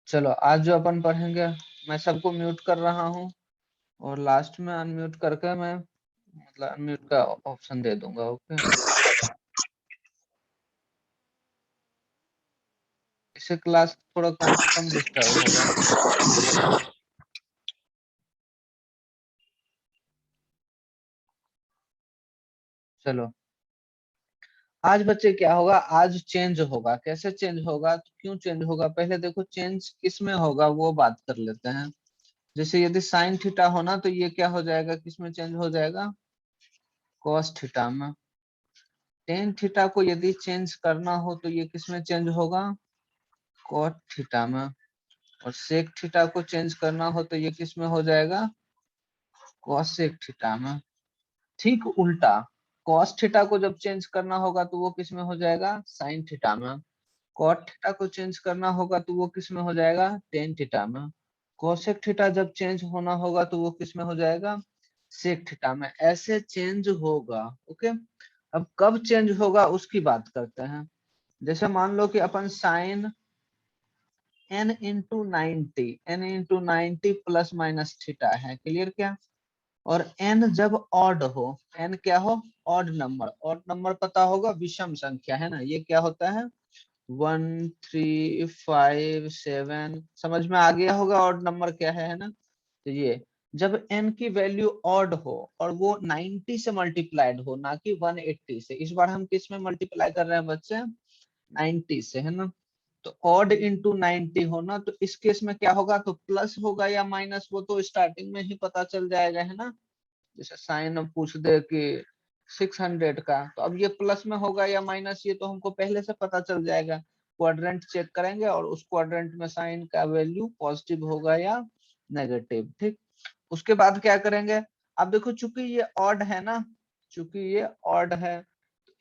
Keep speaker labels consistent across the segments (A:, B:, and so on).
A: चलो आज जो अपन पढ़ेंगे, मैं सबको म्यूट कर रहा हूँ और लास्ट में अनम्यूट करके मैं मतलब अनम्यूट का ऑप्शन दे दूंगा। ओके, इससे क्लास थोड़ा कम से कम डिस्टर्ब होगा। चलो आज बच्चे क्या होगा, आज चेंज होगा। कैसे चेंज होगा, तो क्यों चेंज होगा, पहले देखो चेंज किस में होगा वो बात कर लेते हैं। जैसे यदि साइन थीटा होना तो ये क्या हो जाएगा, किस में चेंज हो जाएगा, कॉस थीटा में। टेन थीटा को यदि चेंज करना हो तो ये किस में चेंज होगा, कॉट थीटा में। और सेक थीटा को चेंज करना हो तो ये किस में हो जाएगा, कॉसेक थीटा में। ठीक उल्टा, कॉस थीटा को जब चेंज करना होगा तो वो किस में हो जाएगा, साइन थीटा में। कॉट थीटा को चेंज करना होगा तो वो किस में हो जाएगा, टेन थीटा में। कोसेक थीटा जब चेंज होना होगा तो वो किस में हो जाएगा, सेक थीटा में। ऐसे चेंज होगा। ओके, अब कब चेंज होगा उसकी बात करते हैं। जैसे मान लो कि अपन sine n into 90 plus minus theta है, क्लियर क्या। और n जब ऑड हो, n क्या हो, ऑड नंबर। ऑड नंबर पता होगा, विषम संख्या है ना, ये क्या होता है 1 3 5 7। समझ में आ गया होगा ऑड नंबर क्या है ना। तो ये जब n की वैल्यू ऑड हो और वो 90 से मल्टीप्लाइड हो, ना कि 180 से। इस बार हम किस में मल्टीप्लाई कर रहे हैं बच्चे, 90 से, है ना। तो ऑड इंटू 90 होना, तो इस केस में क्या होगा, तो प्लस होगा या माइनस, वो तो स्टार्टिंग में ही पता चल जाएगा, है ना। जैसे साइन पूछ दे कि 600 का, तो अब ये प्लस में होगा या माइनस, ये तो हमको पहले से पता चल जाएगा। क्वाड्रेंट चेक करेंगे और उस क्वाड्रेंट में साइन का वैल्यू पॉजिटिव होगा या नेगेटिव। ठीक, उसके बाद क्या करेंगे, अब देखो चूंकि ये ऑड है ना, चूंकि ये ऑड है,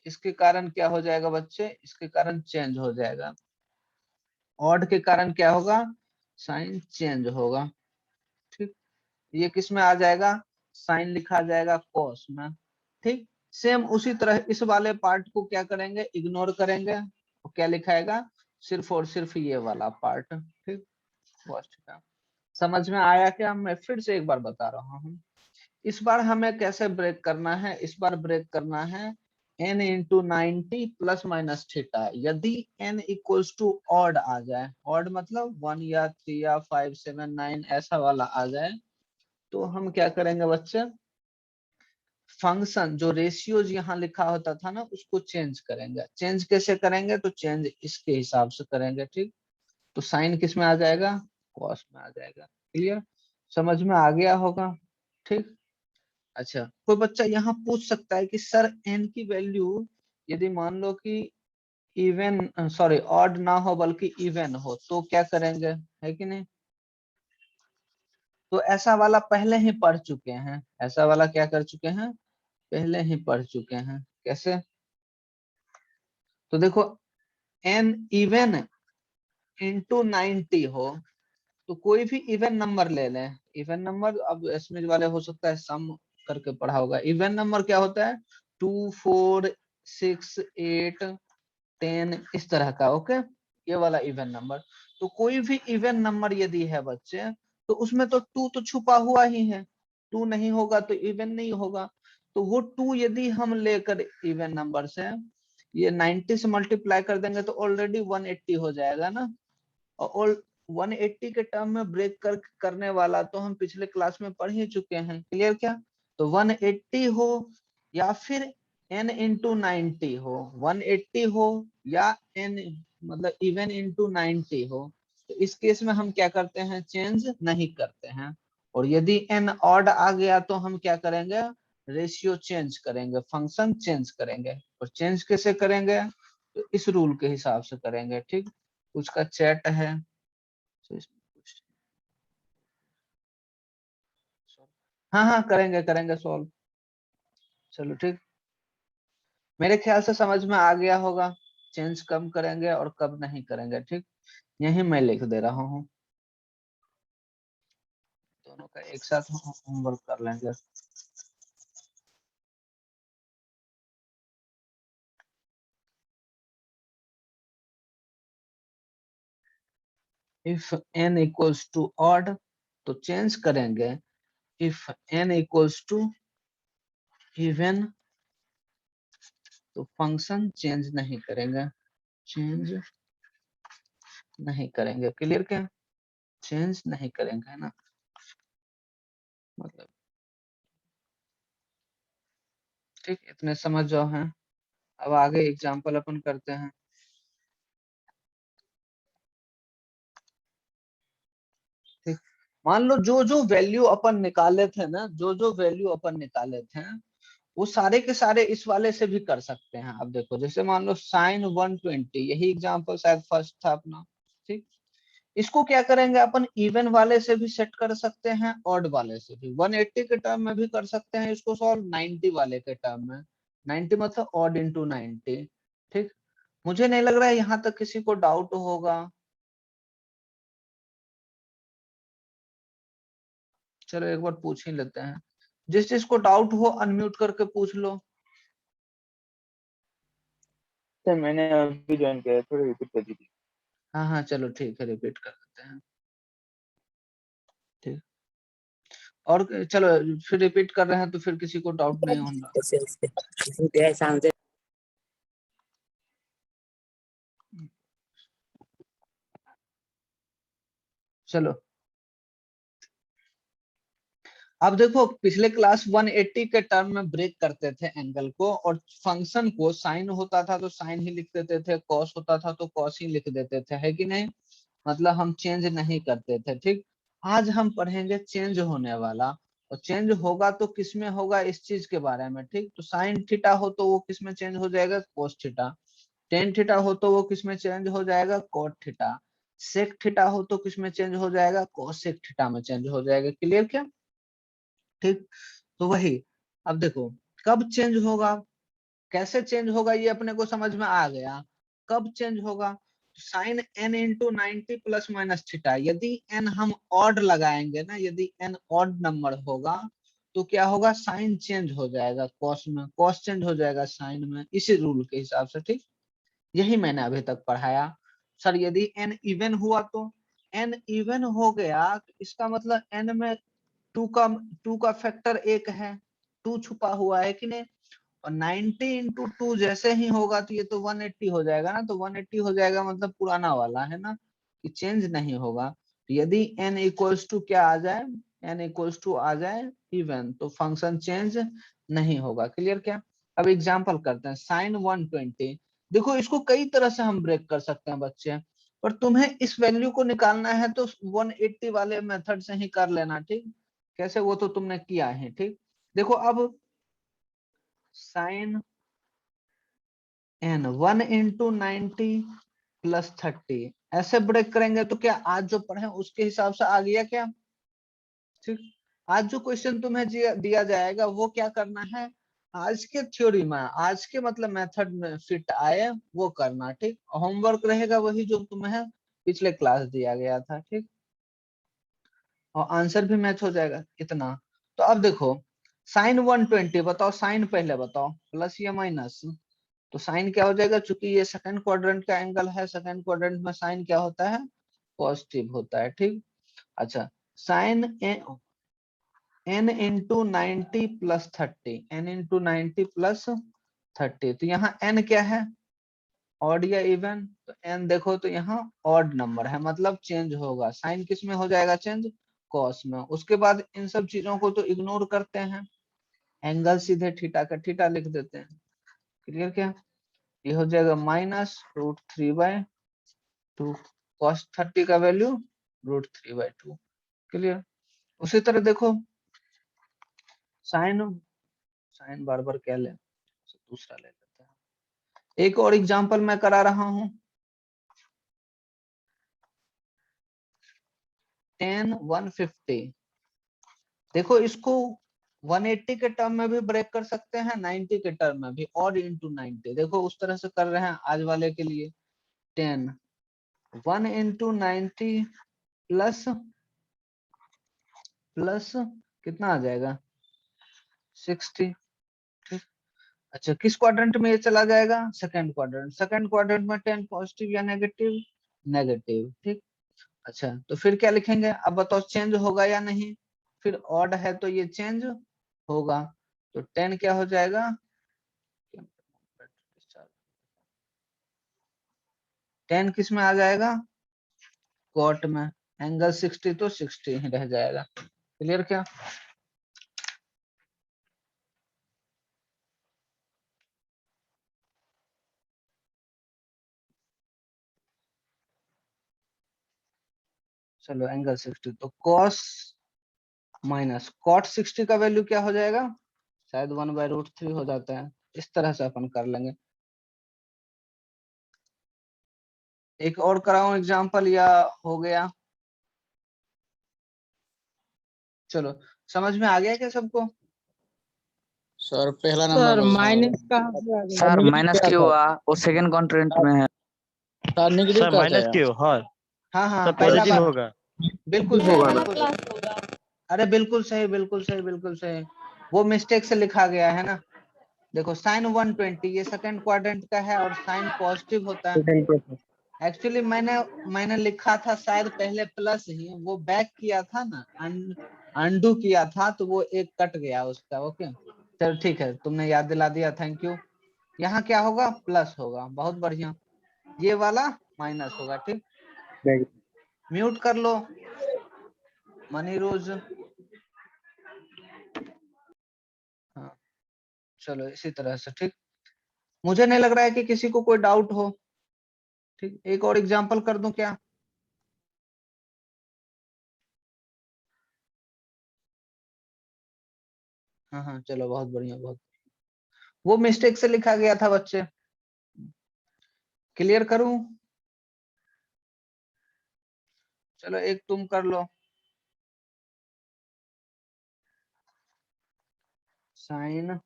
A: इसके कारण क्या हो जाएगा बच्चे, इसके कारण चेंज हो जाएगा। ऑड के कारण क्या होगा, साइन चेंज होगा। ठीक, ये किस में आ जाएगा, साइन लिखा जाएगा कॉस में। ठीक, सेम उसी तरह इस वाले पार्ट को क्या करेंगे, इग्नोर करेंगे। तो क्या लिखाएगा, सिर्फ और सिर्फ ये वाला पार्ट। ठीक, cos थीटा। समझ में आया क्या, मैं फिर से एक बार बता रहा हूँ। इस बार हमें कैसे ब्रेक करना है, इस बार ब्रेक करना है n into 90 plus minus theta. यदि n इक्वल्स टू ऑड आ जाए, ऑड मतलब 1 या 3 या 5 7 9 ऐसा वाला आ जाए, तो हम क्या करेंगे बच्चे, फंक्शन जो रेशियोज यहाँ लिखा होता था ना उसको चेंज करेंगे। चेंज कैसे करेंगे, तो चेंज इसके हिसाब से करेंगे। ठीक, तो साइन किस में आ जाएगा, कॉस में आ जाएगा। क्लियर, समझ में आ गया होगा। ठीक, अच्छा कोई बच्चा यहाँ पूछ सकता है कि सर n की वैल्यू यदि मान लो कि इवन सॉरी ऑड ना हो बल्कि इवन हो तो क्या करेंगे, है कि नहीं। तो ऐसा वाला पहले ही पढ़ चुके हैं, ऐसा वाला क्या कर चुके हैं, पहले ही पढ़ चुके हैं। कैसे, तो देखो n इवन इंटू 90 हो, तो कोई भी इवन नंबर ले लें। इवन नंबर अब इसमें वाले हो सकता है सम करके पढ़ा होगा। इवन नंबर क्या होता है, 2 4 6 8 10 इस तरह का। ओके, ये वाला इवन नंबर। तो कोई भी इवन नंबर यदि है बच्चे, तो उसमें तो टू तो छुपा हुआ ही है। टू नहीं होगा तो इवन नहीं होगा। तो वो टू यदि हम लेकर इवन नंबर से ये 90 से मल्टीप्लाई कर देंगे तो ऑलरेडी 180 हो जाएगा ना। और 180 के टर्म में ब्रेक करने वाला तो हम पिछले क्लास में पढ़ ही चुके हैं। क्लियर क्या, तो 180 हो या फिर n इंटू 90 हो, 180 हो या n मतलब इवन इंटू 90 हो, तो इस केस में हम क्या करते हैं, चेंज नहीं करते हैं। और यदि n ऑड आ गया तो हम क्या करेंगे, रेशियो चेंज करेंगे, फंक्शन चेंज करेंगे। और चेंज कैसे करेंगे, तो इस रूल के हिसाब से करेंगे। ठीक, उसका चैट है तो इसमें हाँ हाँ करेंगे करेंगे सॉल्व। चलो ठीक, मेरे ख्याल से समझ में आ गया होगा चेंज कब करेंगे और कब नहीं करेंगे। ठीक, यही मैं लिख दे रहा हूँ, दोनों का एक साथ होमवर्क कर लेंगे। If n equals to odd तो चेंज करेंगे, if n equals to even तो फंक्शन चेंज नहीं करेंगे, चेंज नहीं करेंगे। क्लियर क्या? चेंज नहीं करेंगे, है ना, मतलब ठीक, इतने समझ जाओ हैं। अब आगे एग्जांपल अपन करते हैं। ठीक, मान लो जो जो वैल्यू अपन निकाले थे ना, जो जो वैल्यू अपन निकाले थे वो सारे के सारे इस वाले से भी कर सकते हैं। अब देखो जैसे मान लो साइन 120, यही एग्जांपल शायद फर्स्ट था अपना। ठीक, इसको क्या करेंगे अपन, इवन वाले से भी सेट कर सकते हैं, ऑड वाले से भी। 180 के टर्म में भी कर सकते हैं इसको सॉल्व, 90 वाले के टर्म में। 90 मतलब ऑड इंटू 90। ठीक, मुझे नहीं लग रहा है यहाँ तक किसी को डाउट होगा। चलो एक बार पूछ ही लेते हैं, जिस जिसको डाउट हो अनम्यूट करके पूछ लो।
B: सर मैंने अभी ज्वाइन किया है, थोड़ा रिपीट कर दीजिए।
A: हाँ हाँ चलो ठीक है, रिपीट कर देते हैं। ठीक, और चलो फिर रिपीट कर रहे हैं तो फिर किसी को डाउट नहीं होगा। चलो अब देखो, पिछले क्लास 180 के टर्म में ब्रेक करते थे एंगल को, और फंक्शन को साइन होता था तो साइन ही लिख देते थे, कॉस होता था तो कॉस ही लिख देते थे, है कि नहीं, मतलब हम चेंज नहीं करते थे। ठीक, आज हम पढ़ेंगे चेंज होने वाला, और चेंज होगा तो किसमें होगा इस चीज के बारे में। ठीक, तो साइन थीटा हो तो वो किसमें चेंज हो जाएगा, कोस थीटा। टेन थीटा हो तो वो किसमें चेंज हो जाएगा, कोट थीटा। सेक थीटा हो तो किसमें चेंज हो जाएगा, कोसेक थीटा में चेंज हो जाएगा। क्लियर क्या? ठीक, तो वही, अब देखो कब चेंज होगा, कैसे चेंज होगा, ये अपने को समझ में आ गया। कब चेंज होगा, sine n into 90 plus minus theta, यदि एन हम ऑड लगाएंगे ना, यदि एन ऑड नंबर होगा तो क्या होगा, साइन चेंज हो जाएगा कॉस में, कॉस चेंज हो जाएगा साइन में, इसी रूल के हिसाब से। ठीक, यही मैंने अभी तक पढ़ाया। सर यदि एन इवन हुआ तो, एन इवन हो गया तो इसका मतलब एन में टू का फैक्टर एक है, टू छुपा हुआ है कि नहीं, और 90 इंटू टू जैसे ही होगा तो ये तो 180 हो जाएगा ना, तो 180 हो जाएगा मतलब पुराना वाला है ना, कि चेंज नहीं होगा। तो यदि n इक्वल्स टू क्या आ जाए, n इक्वल्स टू आ जाए इवन, तो फंक्शन चेंज नहीं होगा। क्लियर क्या? अब एग्जांपल करते हैं, साइन 120, देखो इसको कई तरह से हम ब्रेक कर सकते हैं बच्चे, पर तुम्हें इस वैल्यू को निकालना है तो 180 वाले मेथड से ही कर लेना। ठीक, कैसे वो तो तुमने किया है। ठीक, देखो अब साइन एन 1 इंटू 90 प्लस 30 ऐसे ब्रेक करेंगे तो क्या आज जो पढ़े उसके हिसाब से आ गया क्या? ठीक, आज जो क्वेश्चन तुम्हें दिया जाएगा वो क्या करना है, आज के थ्योरी में, आज के मतलब मेथड में फिट आए वो करना। ठीक, होमवर्क रहेगा वही जो तुम्हें पिछले क्लास दिया गया था। ठीक, और आंसर भी मैच हो जाएगा इतना। तो अब देखो साइन 120, बताओ साइन पहले बताओ, प्लस या माइनस, तो साइन क्या हो जाएगा, चूंकि ये सेकंड क्वाड्रेंट का एंगल है, सेकंड क्वाड्रेंट में साइन क्या होता है, पॉजिटिव होता है। ठीक, अच्छा sine n into 90 plus 30, n into 90 plus 30, तो यहाँ एन क्या है, ऑड या इवन, तो एन देखो तो यहाँ ऑड नंबर है, मतलब चेंज होगा, साइन किस में हो जाएगा चेंज, कॉस में। उसके बाद इन सब चीजों को तो इग्नोर करते हैं, एंगल सीधे थीटा का थीटा लिख देते हैं। क्लियर क्या? ये हो जाएगा -√3/2, cos 30 का वैल्यू √3/2। क्लियर? उसी तरह देखो साइन, साइन बार बार क्या ले, दूसरा ले लेते हैं। एक और एग्जांपल मैं करा रहा हूं, tan 150, देखो इसको 180 के टर्म में भी ब्रेक कर सकते हैं, 90 के टर्म में भी, ऑड इंटू 90, देखो उस तरह से कर रहे हैं आज वाले के लिए। 10 1 इंटू 90 प्लस प्लस कितना आ जाएगा 60। ठीक, अच्छा किस क्वाड्रेंट में ये चला जाएगा, सेकंड क्वाड्रेंट, सेकंड क्वाड्रेंट में 10 पॉजिटिव या नेगेटिव, नेगेटिव। ठीक, अच्छा तो फिर क्या लिखेंगे, अब बताओ चेंज होगा या नहीं, फिर ऑड है तो ये चेंज होगा, तो 10 क्या हो जाएगा, 10 किस में आ जाएगा, कॉट में, एंगल 60 तो 60 ही रह जाएगा। क्लियर क्या? चलो एंगल 60 तो कॉस माइनस कॉट 60 का वैल्यू क्या हो जाएगा, शायद 1/√3 हो जाता है, इस तरह से अपन कर लेंगे। एक और कराऊं एग्जांपल या हो गया? चलो समझ में आ गया क्या सबको?
C: सर पहला
D: सर
C: नंबर
D: माइनस कहाँ से आ गया?
E: सर माइनस क्यों हुआ, वो सेकंड क्वाड्रेंट में है।
C: सर नेगेटिव
F: सर
C: का
F: माइनस
C: है।
F: क्यों, हाँ
A: हाँ हाँ
F: सर
A: पहला
F: पॉजिटिव
A: बार,
F: होगा।
A: बिल्कुल सही,
D: होगा
A: बिल्कुल सही। अरे बिल्कुल सही, बिल्कुल सही, बिल्कुल सही, वो मिस्टेक से लिखा गया है ना। देखो साइन 120 ये सेकंड क्वाड्रेंट का है और साइन पॉजिटिव होता है। एक्चुअली मैंने लिखा था शायद पहले प्लस ही, वो बैक किया था ना, अनडू किया था तो वो एक कट गया उसका। ओके चलो ठीक है, तुमने याद दिला दिया, थैंक यू। यहाँ क्या होगा, प्लस होगा, बहुत बढ़िया। ये वाला माइनस होगा, ठीक। म्यूट कर लो मनी रोज। हाँ चलो इसी तरह से, ठीक। मुझे नहीं लग रहा है कि किसी को कोई डाउट हो, ठीक। एक और एग्जांपल कर दूं क्या? हाँ हाँ चलो बहुत बढ़िया, बहुत वो मिस्टेक से लिखा गया था बच्चे। क्लियर करूं? चलो एक तुम कर लो, साइन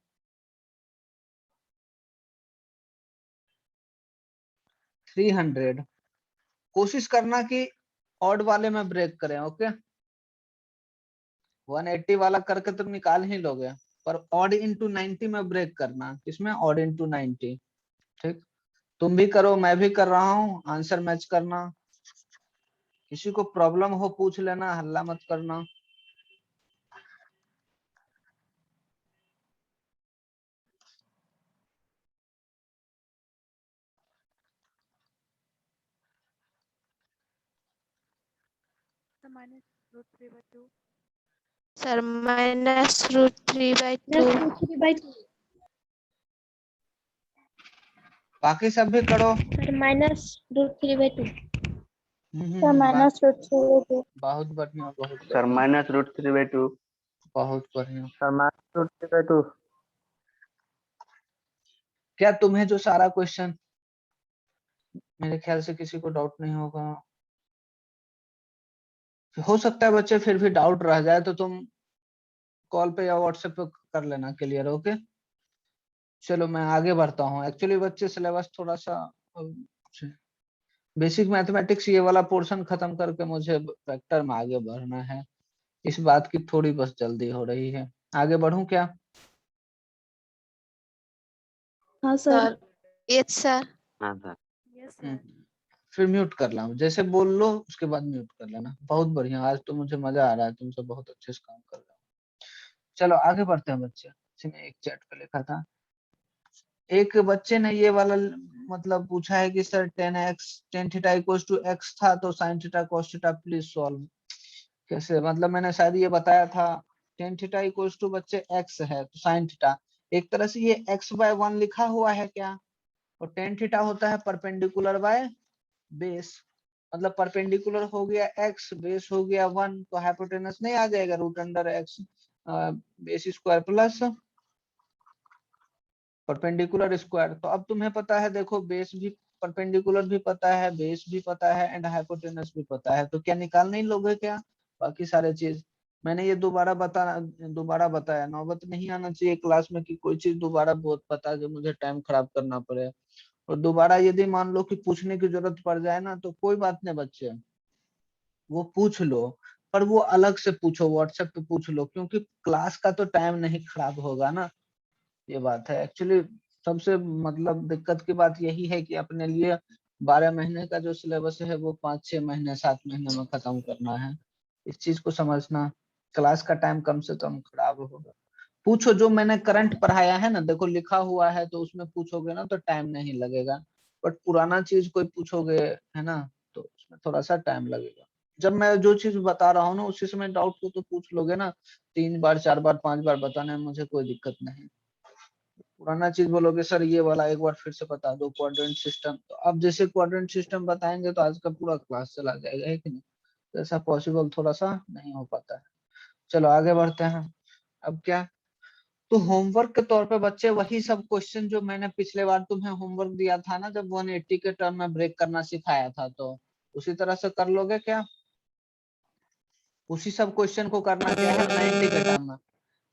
A: 300, कोशिश करना कि ऑड वाले में ब्रेक करें। ओके 180 वाला करके तुम निकाल ही लोगे, पर ऑड इंटू 90 में ब्रेक करना, किसमें, ऑड इंटू 90, ठीक। तुम भी करो, मैं भी कर रहा हूँ, आंसर मैच करना। किसी को प्रॉब्लम हो पूछ लेना, हल्ला मत करना।
G: सर -√3/2
A: बाकी सब भी करो।
G: सर -√3/2
A: बहुत बढ़िया, बहुत
B: सर
A: बढ़िया,
B: -√3/2
A: बहुत बढ़िया।
B: सर -√3/2
A: क्या तुम्हें जो सारा क्वेश्चन, मेरे ख्याल से किसी को डाउट नहीं होगा। हो सकता है बच्चे फिर भी डाउट रह जाए तो तुम कॉल पे या व्हाट्सएप पे कर लेना, क्लियर। ओके चलो मैं आगे बढ़ता हूँ। एक्चुअली बच्चे सिलेबस थोड़ा सा बेसिक मैथमेटिक्स ये वाला पोर्शन खत्म करके मुझे वेक्टर में आगे बढ़ना है, इस बात की थोड़ी बस जल्दी हो रही है। आगे बढ़ूं क्या?
G: हाँ सर। Yes sir.
B: हाँ सर
A: फिर म्यूट कर ला, जैसे बोल लो उसके बाद म्यूट कर लेना। बहुत बढ़िया, आज तो मुझे मजा आ रहा है, तुम सब बहुत अच्छे से काम कर रहे हो। चलो आगे बढ़ते हैं बच्चे। इसने एक चैट पे लिखा था, एक बच्चे ने ये वाला मतलब पूछा है कि sir 10x tan theta equals to x था तो sin theta cos theta please solve. कैसे, मतलब मैंने शायद ये बताया था, tan थीटा इक्वल्स टू बच्चे x है तो sin थीटा, एक तरह से ये x/1 लिखा हुआ है क्या, और tan थीटा होता है परपेंडिकुलर बाय बेस, मतलब परपेंडिकुलर हो गया x, बेस हो गया 1, तो हाइपोटेनस नहीं आ जाएगा √x base square plus perpendicular square. तो अब तुम्हें पता है, देखो बेस भी परपेंडिकुलर भी पता है, बेस भी पता है एंड हाइपोटेनस भी पता है, तो क्या निकाल नहीं लोगे क्या बाकी सारे चीज? मैंने ये दोबारा बताया, नौबत नहीं आना चाहिए क्लास में कि कोई चीज दोबारा बहुत पता कि मुझे टाइम खराब करना पड़े। और दोबारा यदि मान लो कि पूछने की जरूरत पड़ जाए ना तो कोई बात नहीं बच्चे, वो पूछ लो, पर वो अलग से पूछो, व्हाट्सएप पे पूछ लो, क्योंकि क्लास का तो टाइम नहीं खराब होगा ना, ये बात है। एक्चुअली सबसे मतलब दिक्कत की बात यही है कि अपने लिए 12 महीने का जो सिलेबस है वो 5-6 महीने 7 महीने में खत्म करना है। इस चीज को समझना, क्लास का टाइम कम से कम खराब होगा। पूछो, जो मैंने करंट पढ़ाया है ना, देखो लिखा हुआ है तो उसमें पूछोगे ना तो टाइम नहीं लगेगा, बट पुराना चीज कोई पूछोगे है ना तो उसमें थोड़ा सा टाइम लगेगा। जब मैं जो चीज बता रहा हूँ ना उसी समय डाउट को तो पूछ लोगे ना, 3 बार 4 बार 5 बार बताने में मुझे कोई दिक्कत नहीं। पुराना चीज बोलोगे सर ये वाला एक बार फिर से बता दो, क्वाड्रेंट सिस्टम, तो अब जैसे क्वाड्रेंट सिस्टम बताएंगे तो आज का पूरा क्लास चला जाएगा, है कि नहीं? तो ऐसा पॉसिबल थोड़ा सा नहीं हो पाता है। चलो आगे बढ़ते हैं। अब क्या, तो होमवर्क के तौर पे बच्चे वही सब क्वेश्चन जो मैंने पिछले बार तुम्हें होमवर्क दिया था ना, जब 180 के टर्म में ब्रेक करना सिखाया था, तो उसी तरह से कर लोगे क्या? उसी सब क्वेश्चन को करना क्या है 90 के टर्म में,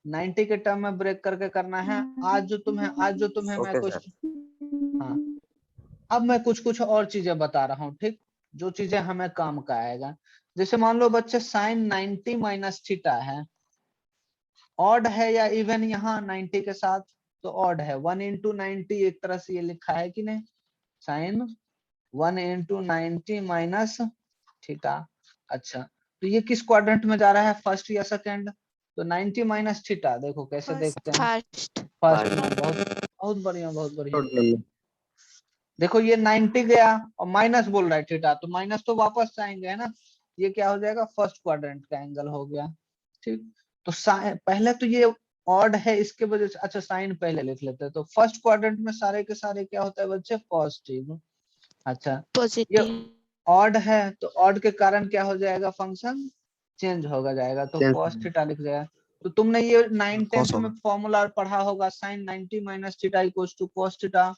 A: 90 के टर्म में ब्रेक करके करना है। आज जो तुम्हें मैं
E: ओके सर।
A: क्वेश्चन, हाँ अब मैं कुछ कुछ और चीजें बता रहा हूँ, ठीक, जो चीजें हमें काम का आएगा। जैसे मान लो बच्चे साइन 90 माइनस थीटा है, ऑड है या इवन यहाँ 90 के साथ, तो ऑड है। 1 इंटू 90 एक तरह से ये लिखा है कि नहीं, साइन 1 इंटू 90 माइनस थीटा। अच्छा, तो ये किस क्वाड्रेंट में जा रहा है, फर्स्ट या सेकंड? तो 90 माइनस थीटा देखो कैसे देखते हैं,
G: फर्स्ट।
A: फर्स्ट में। बहुत बहुत बढ़िया, बहुत बढ़िया। देखो ये 90 गया और माइनस बोल रहा है थीटा, तो माइनस तो वापस आएंगे है ना, ये क्या हो जाएगा, फर्स्ट क्वाड्रेंट का एंगल हो गया। ठीक, तो पहले तो ये ऑड है इसके वजह से, अच्छा साइन पहले लिख लेते हैं, तो फर्स्ट क्वाड्रेंट में सारे के सारे क्या होता है बच्चे, पॉजिटिव। अच्छा, ये
G: पॉजिटिव।
A: ऑड है तो ऑड के कारण क्या हो जाएगा, फंक्शन चेंज होगा जाएगा, तो cos थीटा लिख जाएगा। तो तुमने ये 9-10th में फॉर्मूला पढ़ा होगा, sine 90 minus theta equals to cos theta,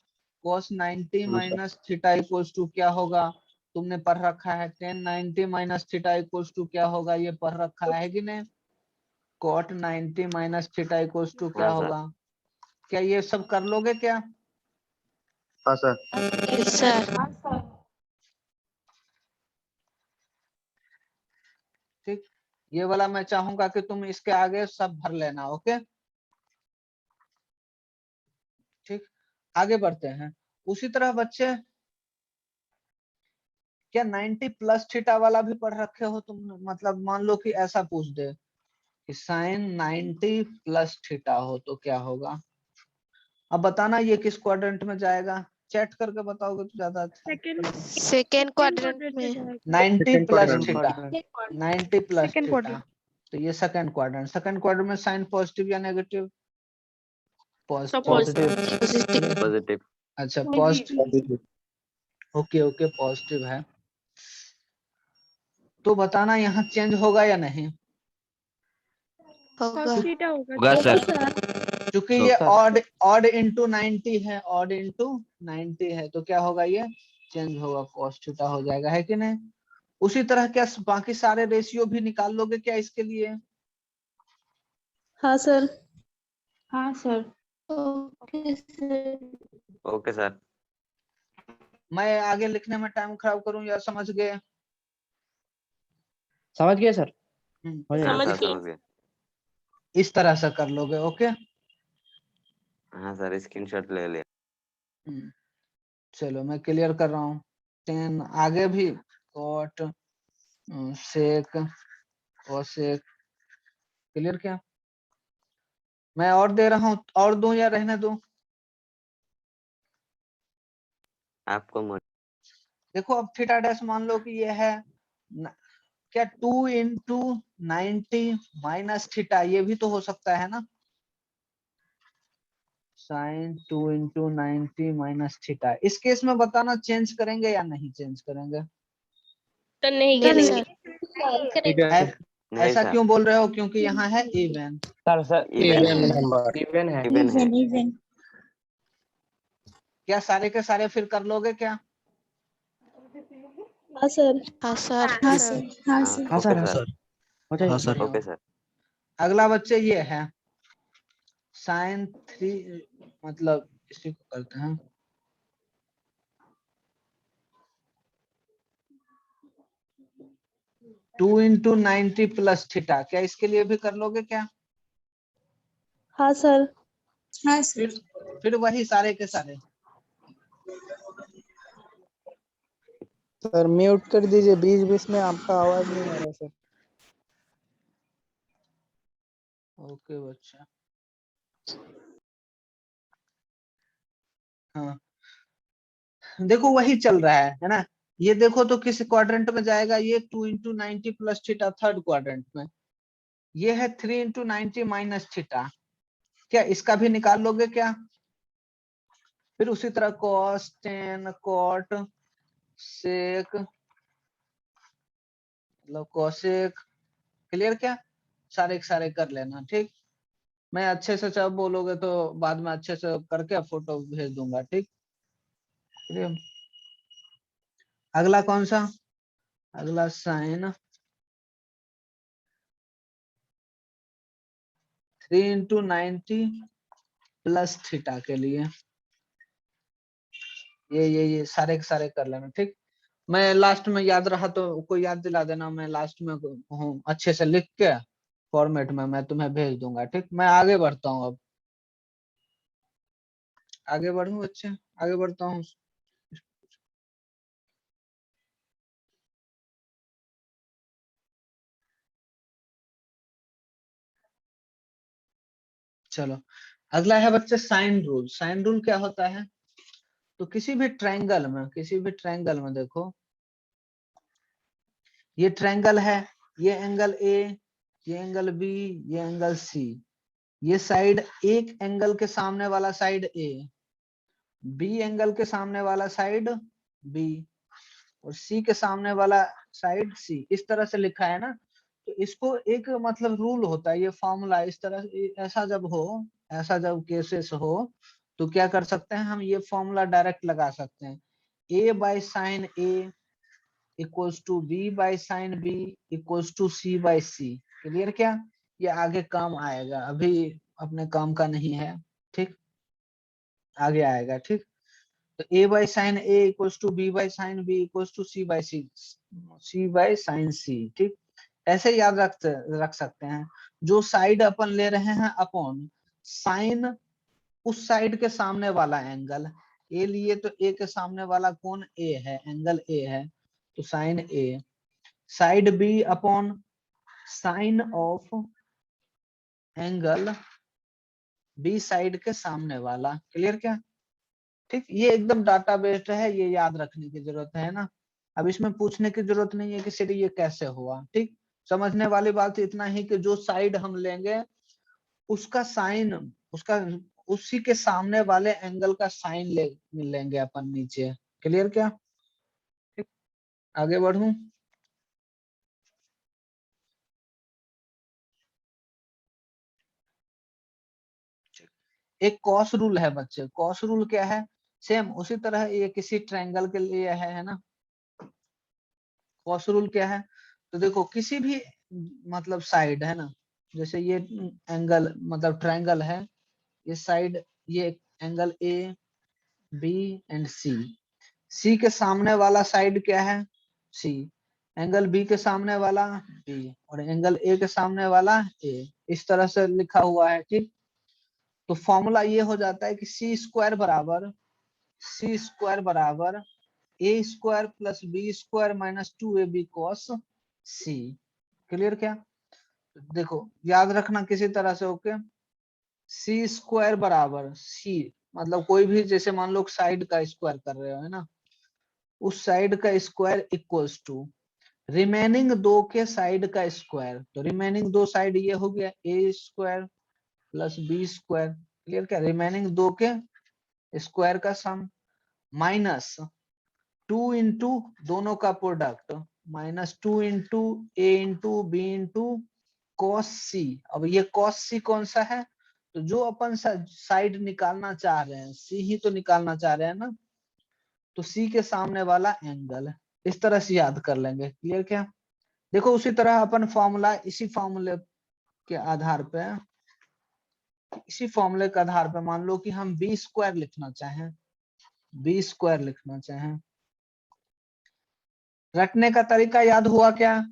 A: cos 90 minus theta equals to क्या होगा, तुमने पढ़ रखा है, tan 90 minus theta equals to क्या होगा, ये पढ़ रखा है कि नहीं, cot 90 minus theta equals to क्या
E: हाँ, सर।
A: होगा। क्या ये सब कर लोगे क्या?
B: हाँ सर।
G: Yes sir.
A: ठीक, ये वाला मैं चाहूंगा कि तुम इसके आगे सब भर लेना, ओके। ठीक, आगे बढ़ते हैं। उसी तरह बच्चे क्या 90 प्लस थीटा वाला भी पढ़ रखे हो तुम, मतलब मान लो कि ऐसा पूछ दे कि साइन 90 प्लस थीटा हो तो क्या होगा। अब बताना ये किस क्वाड्रेंट में जाएगा, चैट करके बताओगे तो ज्यादा अच्छा।
G: सेकेंड क्वाड्रेंट में।
A: 90 plus theta,
B: quadrant।
A: 90 plus theta, तो ये सेकंड क्वाड्रेंट। सेकंड क्वाड्रेंट में साइन पॉजिटिव या नेगेटिव, पॉजिटिव।
G: पॉजिटिव।
E: पॉजिटिव।
A: अच्छा पॉजिटिव, ओके ओके पॉजिटिव है। तो बताना यहाँ चेंज होगा या नहीं,
G: होगा।
E: होगा सर।
A: क्योंकि ये ऑड इंटू 90 है, ऑड इंटू 90 है, तो क्या होगा, ये चेंज होगा, cos थीटा हो जाएगा, है कि नहीं। उसी तरह क्या बाकी सारे रेशियो भी निकाल लोगे क्या इसके लिए?
D: हाँ सर।
F: हाँ sir.
G: Okay sir.
E: Okay sir.
A: मैं आगे लिखने में टाइम खराब करूं या समझ गए?
C: समझ गए सर।
A: हम्म,
E: हाँ
D: समझ
E: सर,
D: गए।
E: समझ गए।
A: इस तरह से कर लोगे, ओके।
E: हाँ सर, स्क्रीनशॉट ले लिया।
A: चलो मैं क्लियर कर रहा हूँ। 10 आगे भी कॉट सेक कोसेक, क्लियर क्या? मैं और दे रहा हूँ, और दूं या रहने दूं?
E: आपको
A: देखो अब थीटा डैश मान लो कि ये है क्या 2 इंटू 90 माइनस थीटा, ये भी तो हो सकता है ना, साइन 2 इंटू 90 माइनस थीटा। इस केस में बताना चेंज करेंगे या नहीं चेंज करेंगे?
D: तो नहीं
G: नहीं
D: करेंगे।
G: सर।
E: नहीं
A: ऐसा
E: सर।
A: क्यों बोल रहे हो, क्योंकि यहाँ है even.
C: Sir
E: even
C: number
E: even है।
F: इवन।
A: क्या सारे के सारे फिर कर लोगे क्या?
D: हाँ सर।
G: हाँ सर।
F: हाँ सर। हाँ सर।
E: हाँ सर।
C: हाँ सर।
E: Okay sir.
A: अगला बच्चे ये है साइन 3, मतलब इसी को करते हैं, टू इंटू 90 प्लस थीटा, क्या इसके लिए भी कर लोगे क्या?
D: हाँ सर।
F: हाँ सर।
A: फिर वही सारे के सारे,
C: सर म्यूट कर दीजिए, बीच बीच में आपका आवाज नहीं आ रहा सर।
A: ओके बच्चा। हाँ देखो वही चल रहा है ना। ये देखो तो किस क्वाड्रेंट में जाएगा, ये 2 into 90 plus theta third quadrant में, ये है 3 इंटू 90 माइनस थीटा। क्या इसका भी निकाल लोगे क्या? फिर उसी तरह कॉस टेन कॉट सेक मतलब कोसेक, क्लियर क्या? सारे के सारे कर लेना ठीक। मैं अच्छे से जब बोलोगे तो बाद में अच्छे से करके फोटो भेज दूंगा ठीक। क्लियर? अगला कौन सा? अगला साइन 3 इंटू 90 प्लस थीटा के लिए ये सारे के सारे कर लेना ठीक। मैं लास्ट में याद रहा तो कोई याद दिला देना, मैं लास्ट में हूँ अच्छे से लिख के फॉर्मेट में मैं तुम्हें भेज दूंगा ठीक। मैं आगे बढ़ता हूँ, अब आगे बढ़ूं अच्छे, आगे बढ़ता हूँ। चलो अगला है बच्चे साइन रूल। साइन रूल क्या होता है? तो किसी भी ट्रायंगल में देखो, ये ट्रायंगल है, ये एंगल ए, ये एंगल बी, ये एंगल सी, ये साइड एक एंगल के सामने वाला साइड ए, बी एंगल के सामने वाला साइड बी, और सी के सामने वाला साइड सी, इस तरह से लिखा है ना। तो इसको एक मतलब रूल होता है, ये फॉर्मूला इस तरह ऐसा जब केसेस हो तो क्या कर सकते हैं हम, ये फॉर्मूला डायरेक्ट लगा सकते हैं। A by sine a equals to b by sine b equals to c by c. Clear क्या? ये आगे काम आएगा, अभी अपने काम का नहीं है ठीक, आगे आएगा ठीक। तो a by sine a equals to b by sine b equals to c by c by sine c ठीक। ऐसे याद रख सकते हैं। जो साइड अपन ले रहे हैं अपॉन साइन उस साइड के सामने वाला एंगल, ए लिए तो ए के सामने वाला कौन ए है, एंगल ए है, तो sine A, side B upon sine of angle B side के सामने वाला। क्लियर क्या? ठीक, ये एकदम डाटा बेस्ड है, ये याद रखने की जरूरत है ना। अब इसमें पूछने की जरूरत नहीं है कि सर ये कैसे हुआ ठीक। समझने वाली बात इतना ही कि जो साइड हम लेंगे उसका साइन, उसका उसी के सामने वाले एंगल का साइन लेंगे अपन नीचे। क्लियर क्या? ठीक, आगे बढ़ूं। एक कॉस रूल है बच्चे। कॉस रूल क्या है? सेम उसी तरह ये किसी ट्रायंगल के लिए है ना। कॉस रूल क्या है? तो देखो किसी भी मतलब साइड है ना, जैसे ये एंगल मतलब ट्रायंगल है, ये साइड, ये एंगल ए बी एंड सी, सी के सामने वाला साइड क्या है, सी, एंगल बी के सामने वाला बी, और एंगल ए के सामने वाला ए, इस तरह से लिखा हुआ है ठीक। तो फॉर्मूला ये हो जाता है कि सी स्क्वायर बराबर a square plus b square minus 2ab cos c. Clear क्या? देखो याद रखना किसी तरह से, ओके। सी स्क्वायर बराबर सी मतलब कोई भी, जैसे मान लो साइड का स्क्वायर कर रहे हो है ना, उस साइड का स्क्वायर इक्वल्स टू रिमेनिंग दो के साइड का स्क्वायर। तो रिमेनिंग दो साइड ये हो गया a square plus b square. Clear क्या? रिमेनिंग दो के स्क्वायर का सम माइनस 2 इंटू दोनों का प्रोडक्ट माइनस 2 इंटू ए इंटू बी इंटू कॉस सी। अब ये कॉस सी कौन सा है? तो जो अपन साइड निकालना चाह रहे हैं, सी ही तो निकालना चाह रहे हैं ना, तो सी के सामने वाला एंगल, इस तरह से याद कर लेंगे। क्लियर क्या? देखो उसी तरह अपन फॉर्मूला, इसी फॉर्मूले के आधार पे, इसी फॉर्मूले के आधार पे मान लो कि हम बी स्क्वायर लिखना चाहें, बी स्क्वायर लिखना चाहें, रटने का तरीका याद हुआ क्या?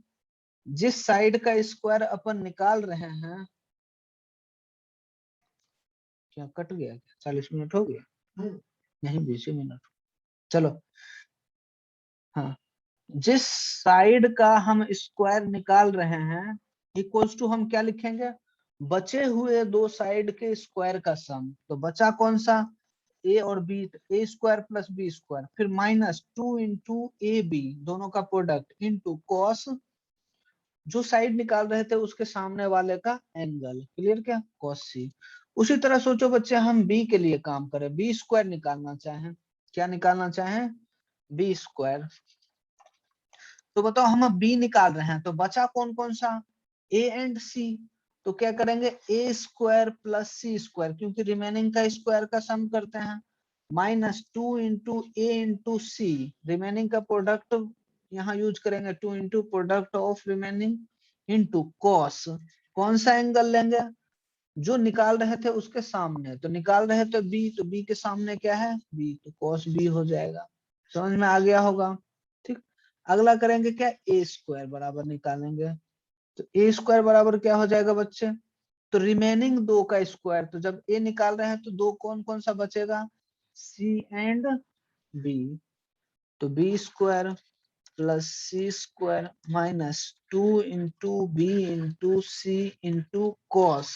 A: जिस साइड का स्क्वायर अपन निकाल रहे हैं, क्या कट गया? 40 मिनट हो गया? नहीं 20 मिनट। चलो हाँ, जिस साइड का हम स्क्वायर निकाल रहे हैं इक्वल्स टू हम क्या लिखेंगे, बचे हुए दो साइड के स्क्वायर का सम। तो बचा कौन सा, ए और बी, ए स्क्वायर प्लस बी स्क्वायर, फिर माइनस 2 इंटू ए बी दोनों का प्रोडक्ट इंटू कॉस जो साइड निकाल रहे थे उसके सामने वाले का एंगल, क्लियर क्या, कॉस सी। उसी तरह सोचो बच्चे हम बी के लिए काम करें, बी स्क्वायर निकालना चाहें, क्या निकालना चाहें, बी स्क्वायर। तो बताओ हम अब बी निकाल रहे हैं, तो बचा कौन कौन सा, ए एंड सी। तो क्या करेंगे, ए स्क्वायर प्लस सी स्क्वायर, क्योंकि रिमेनिंग का स्क्वायर का सम करते हैं, माइनस 2 इंटू ए इंटू सी, रिमेनिंग का प्रोडक्ट यहाँ यूज करेंगे, 2 into product of remaining into cos, कौन सा एंगल लेंगे, जो निकाल रहे थे उसके सामने, तो निकाल रहे थे बी, तो बी के सामने क्या है, बी, तो कॉस बी हो जाएगा। समझ में आ गया होगा, ठीक। अगला करेंगे क्या, ए स्क्वायर बराबर निकालेंगे, तो ए स्क्वायर बराबर क्या हो जाएगा बच्चे, तो रिमेनिंग दो का स्क्वायर, तो जब ए निकाल रहे हैं तो दो कौन कौन सा बचेगा, सी एंड बी, तो b square plus c square minus 2 into b into c into cos,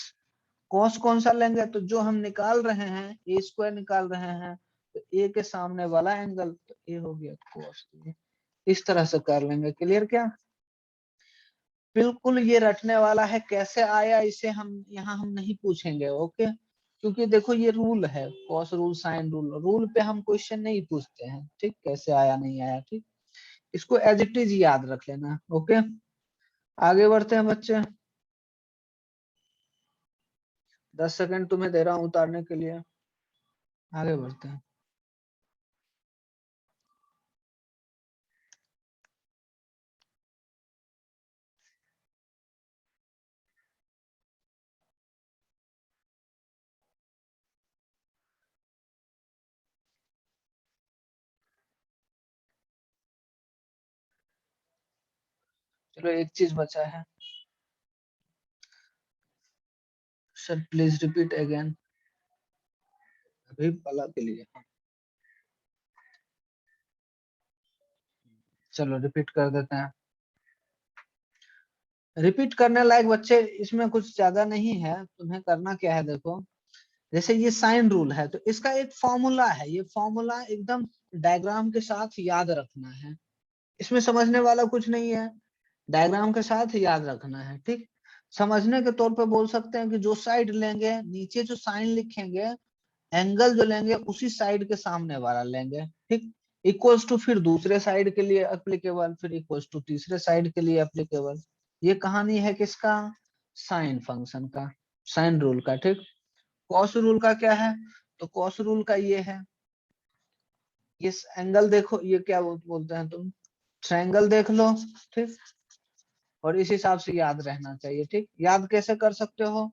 A: cos कौन सा लेंगे, तो जो हम निकाल रहे हैं ए स्क्वायर निकाल रहे हैं, तो ए के सामने वाला एंगल, तो ए हो गया कॉस। इस तरह से कर लेंगे, क्लियर क्या, बिल्कुल ये रटने वाला है, कैसे आया इसे हम यहाँ हम नहीं पूछेंगे, ओके। क्योंकि देखो ये रूल है, cos rule sine rule, rule पे हम क्वेश्चन नहीं पूछते हैं, ठीक, कैसे आया नहीं आया, ठीक, इसको एज इट इज याद रख लेना, ओके। आगे बढ़ते हैं बच्चे, 10 सेकंड तुम्हें दे रहा हूं उतारने के लिए, आगे बढ़ते हैं। चलो एक चीज बचा है, सर प्लीज रिपीट अगेन, अभी वाला के लिए, चलो रिपीट कर देते हैं। रिपीट करने लायक बच्चे इसमें कुछ ज्यादा नहीं है, तुम्हें करना क्या है, देखो जैसे ये साइन रूल है तो इसका एक फॉर्मूला है, ये फॉर्मूला एकदम डायग्राम के साथ याद रखना है, इसमें समझने वाला कुछ नहीं है, डायग्राम के साथ याद रखना है, ठीक। समझने के तौर पे बोल सकते हैं कि जो साइड लेंगे, नीचे जो साइन लिखेंगे, एंगल जो लेंगे उसी साइड के सामने वाला लेंगे, ठीक। इक्वल्स टू फिर दूसरे साइड के लिए एप्लीकेबल, फिर इक्वल्स टू तीसरे साइड के लिए एप्लीकेबल। ये कहानी है किसका, साइन फंक्शन का, साइन रूल का, ठीक। कॉस रूल का क्या है, तो कॉस रूल का ये है, ये एंगल देखो, ये क्या बोलते हैं तुम, ट्रायंगल देख लो, ठीक, और इस हिसाब से याद रहना चाहिए, ठीक। याद कैसे कर सकते हो,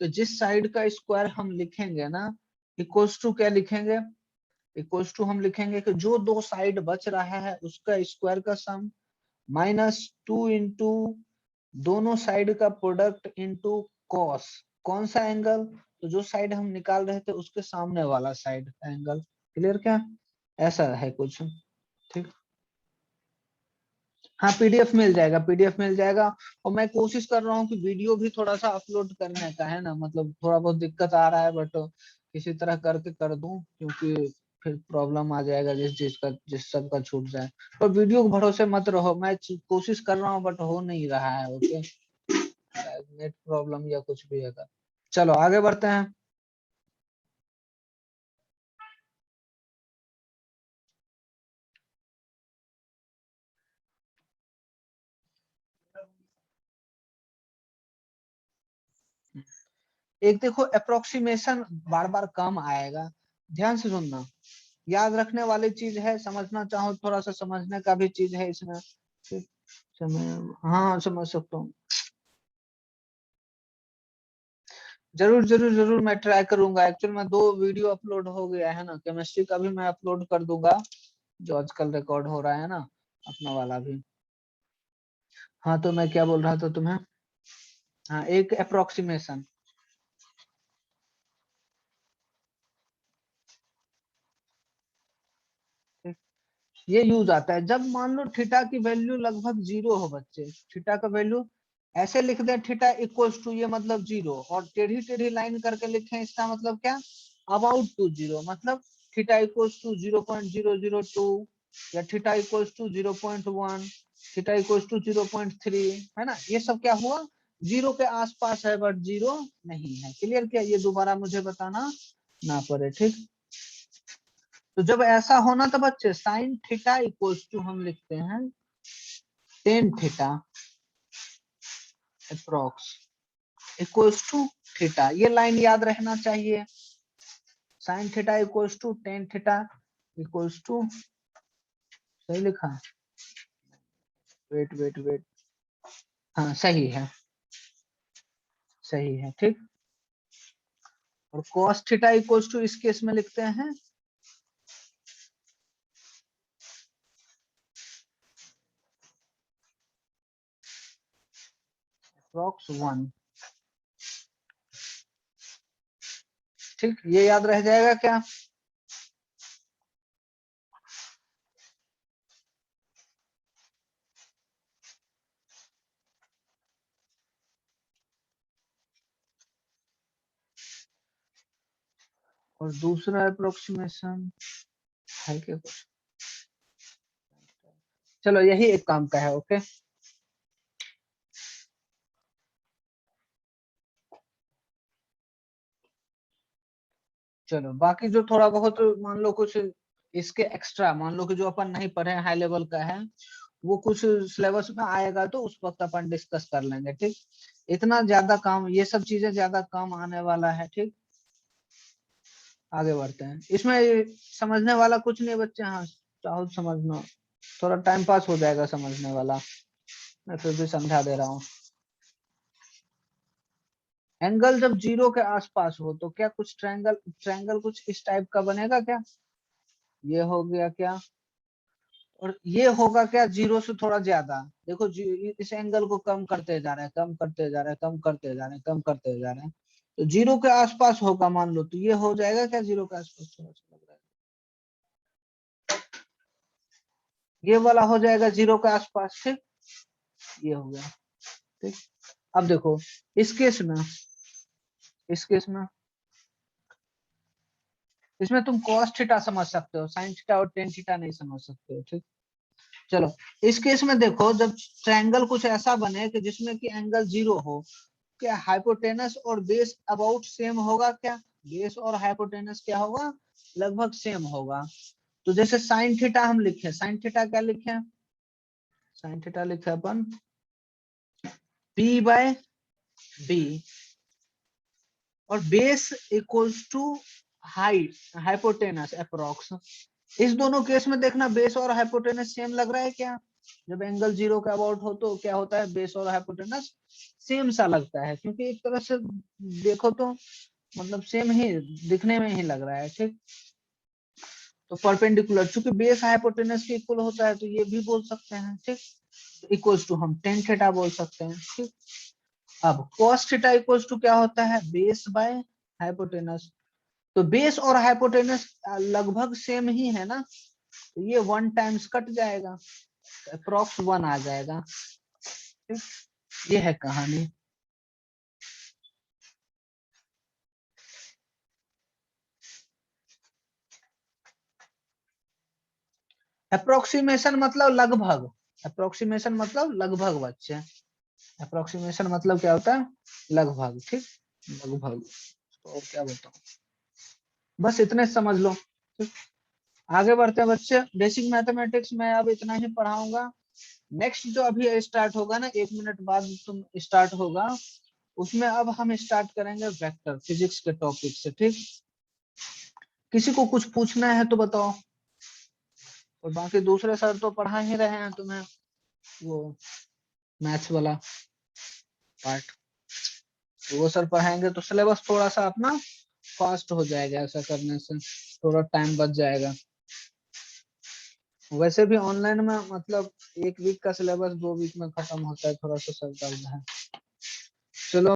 A: तो जिस साइड का स्क्वायर हम लिखेंगे ना, इक्वल्स टू क्या लिखेंगे, इक्वल्स टू हम लिखेंगे कि जो दो साइड बच रहा है उसका स्क्वायर का सम, माइनस 2 इंटू दोनों साइड का प्रोडक्ट इंटू कॉस, कौन सा एंगल, तो जो साइड हम निकाल रहे थे उसके सामने वाला साइड का एंगल, क्लियर क्या, ऐसा है कुछ, ठीक। हाँ पीडीएफ मिल जाएगा, पीडीएफ मिल जाएगा, और मैं कोशिश कर रहा हूँ कि वीडियो भी थोड़ा सा अपलोड करने का है ना, मतलब थोड़ा बहुत दिक्कत आ रहा है, बट किसी तरह करके कर दूं, क्योंकि फिर प्रॉब्लम आ जाएगा जिस चीज का, जिस सब का छूट जाए। पर वीडियो के भरोसे मत रहो, मैं कोशिश कर रहा हूँ बट हो नहीं रहा है, ओके, नेट प्रॉब्लम या कुछ भी है। चलो आगे बढ़ते हैं। एक देखो अप्रोक्सीमेशन बार बार कम आएगा, ध्यान से सुनना, याद रखने वाली चीज है, समझना चाहो थोड़ा सा समझने का भी चीज है इसमें, ठीक, हाँ समझ सकता हूँ, जरूर जरूर जरूर मैं ट्राई करूंगा। एक्चुअल में 2 वीडियो अपलोड हो गया है ना, केमिस्ट्री का भी मैं अपलोड कर दूंगा, जो आजकल रिकॉर्ड हो रहा है ना, अपना वाला भी। हाँ तो मैं क्या बोल रहा था तुम्हें, हाँ एक अप्रोक्सीमेशन, ये यूज आता है जब मान लो थीटा की वैल्यू लगभग 0 हो बच्चे, थीटा का वैल्यू ऐसे लिख दे थीटा इक्वल्स टू, ये मतलब 0, और टेढ़ी टेढ़ी लाइन करके लिखें, इसका मतलब क्या, अबाउट टू 0, मतलब थीटा इक्वल्स टू 0.002 या theta equals to 0.1, theta equals to 0.3, है ना, ये सब क्या हुआ, 0 के आसपास है बट 0 नहीं है। क्लियर क्या, ये दोबारा मुझे बताना ना पड़े, ठीक। तो जब ऐसा होना तो बच्चे साइन थीटा इक्वल्स टू हम लिखते हैं tan theta approx equals to theta, ये लाइन याद रहना चाहिए। Sine theta equals to tan theta equals to, सही लिखा, वेट वेट वेट, हाँ सही है, सही है, ठीक। और cos थीटा इक्वल्स टू इस केस में लिखते हैं अप्रोक्स 1, ठीक, ये याद रह जाएगा क्या। और दूसरा अप्रोक्सीमेशन है क्या कुछ, चलो यही एक काम का है, ओके। चलो बाकी जो थोड़ा बहुत मान लो कुछ इसके एक्स्ट्रा, मान लो कि जो अपन नहीं पढ़े हाई लेवल का है, वो कुछ सिलेबस में आएगा तो उस वक्त अपन डिस्कस कर लेंगे, ठीक। इतना ज्यादा काम, ये सब चीजें ज्यादा काम आने वाला है, ठीक। आगे बढ़ते हैं, इसमें समझने वाला कुछ नहीं बच्चे, हाँ चाहो समझना, थोड़ा टाइम पास हो जाएगा समझने वाला, मैं फिर भी समझा दे रहा हूँ। एंगल जब 0 के आसपास हो तो क्या कुछ ट्रायंगल, ट्रायंगल कुछ इस टाइप का बनेगा क्या, ये हो गया क्या, और ये होगा क्या 0 से थोड़ा ज्यादा, देखो इस एंगल को कम करते जा रहे हैं, कम करते जा रहे हैं, कम करते जा रहे हैं, कम करते जा रहे हैं, तो 0 के आसपास होगा मान लो, तो ये हो जाएगा क्या 0 के आसपास, थोड़ा सा लग रहा है, ये वाला हो जाएगा 0 के आसपास, ठीक, ये हो गया, ठीक। अब देखो इस केस में, इस केस में इसमें तुम cos थीटा समझ सकते हो, sin थीटा और tan थीटा नहीं समझ सकते हो, ठीक। चलो इस केस में देखो, जब ट्रायंगल कुछ ऐसा बने कि जिसमें कि एंगल 0 हो, क्या हाइपोटेनस और बेस अबाउट सेम होगा क्या, बेस और हाइपोटेनस क्या होगा, लगभग सेम होगा। तो जैसे sin थीटा हम लिखे, sin थीटा क्या लिखे, sin थीटा लिखे अपन p/b, और base equals to height hypotenuse approx, इस दोनों केस में देखना बेस और हाइपोटेनस सेम लग रहा है क्या, जब एंगल 0 के अबाउट हो तो क्या होता है, बेस और हाइपोटेनस सेम सा लगता है, क्योंकि एक तरह से देखो तो मतलब सेम ही दिखने में ही लग रहा है, ठीक। तो परपेंडिकुलर, चूंकि बेस हाइपोटेनस के इक्वल होता है तो ये भी बोल सकते हैं, ठीक, इक्वल्स टू हम टेन थीटा बोल सकते हैं, ठीक। अब cos थीटा इक्वल्स टू क्या होता है, बेस बाय हाइपोटेनस, तो बेस और हाइपोटेनस लगभग सेम ही है ना, तो ये 1 टाइम्स कट जाएगा, अप्रोक्स 1 आ जाएगा, ठीक? ये है कहानी। अप्रोक्सीमेशन मतलब लगभग, अप्रोक्सीमेशन मतलब लगभग बच्चे, अप्रोक्सीमेशन मतलब क्या होता है, लगभग, ठीक, लगभग, तो और क्या बताऊं, बस इतने समझ लो, ठीक। आगे बढ़ते हैं बच्चे, बेसिक मैथमेटिक्स में अब इतना ही पढ़ाऊंगा। नेक्स्ट जो अभी स्टार्ट होगा ना, 1 मिनट बाद तुम स्टार्ट होगा, उसमें अब हम स्टार्ट करेंगे वेक्टर फिजिक्स के टॉपिक से, ठीक। किसी को कुछ पूछना है तो बताओ, और बाकी दूसरे सर तो पढ़ा ही रहे हैं तुम्हें वो मैथ्स वाला पार्ट, तो वो सर पढ़ाएंगे तो सिलेबस थोड़ा सा अपना फास्ट हो जाएगा, ऐसा करने से थोड़ा टाइम बच जाएगा। वैसे भी ऑनलाइन में मतलब 1 वीक का सिलेबस 2 वीक में खत्म होता है, थोड़ा सा सर दर्द है। चलो